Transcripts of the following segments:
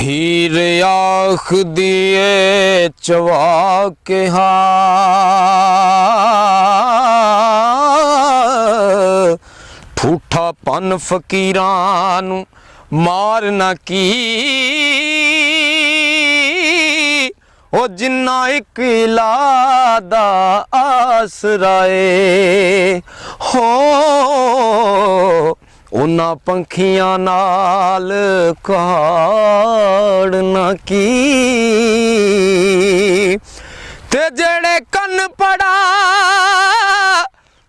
हीर आख दिए चवा के ठूठा पन फकीरां नू मारना की ओ जिन्ना एक इलादा आसराए हो उन्ना पंखियां नाल काड़ना की ते जेड़े कन पड़ा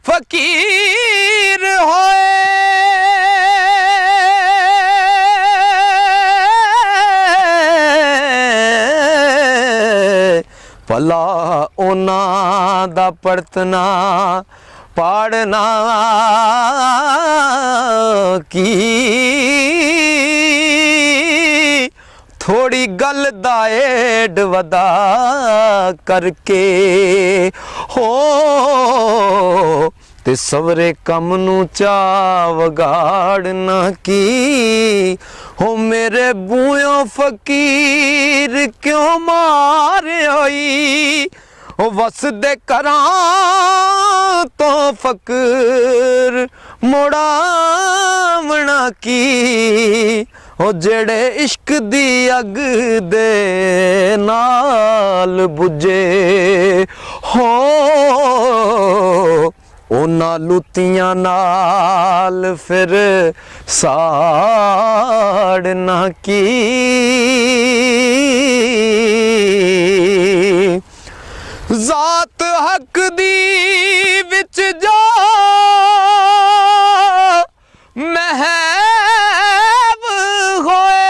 फकीर होए भला उन्ना दा पड़तना पाड़ना की थोड़ी गल दा एड वदा करके हो ते सवरे कम नू चा वगाड़ना की हो मेरे बूयों फकीर क्यों मारे होई ओ वस दे करां तो फकर मुड़ावना की ओ जेड़े इश्क दी अग दे नाल बुझे हो उन्ना लुतियां नाल फिर साड़ना की ज़ात हक दी विच जो महब होए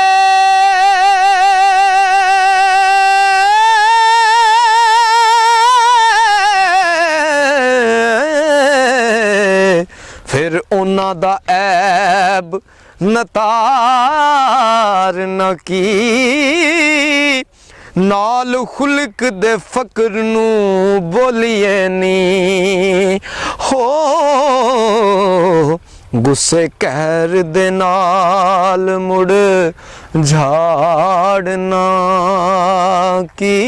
फिर उन्ना दा ऐब नतार न की नाल खुलक दे फकर नू बोलिए नी हो गुस्से कहर दे नाल मुड़ झाड़ना की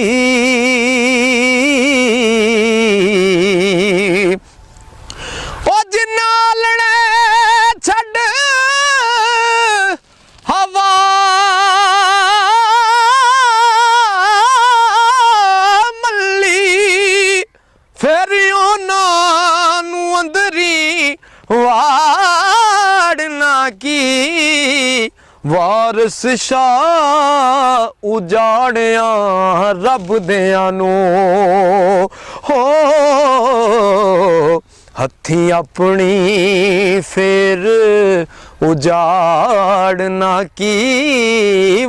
ओ जिन्ना लड़े छड़ हवा फिर उन्हां अंदरी वाड़ना की वारस शाह उजाड़िया रब दियां नू हो हथी अपनी फिर उजाड़ना की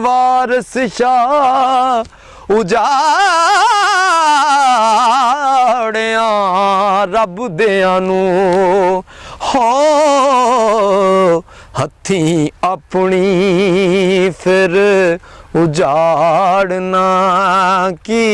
वारस शाह उजाड़िया रब दियां नू हो हथी अपनी फिर उजाड़ना की।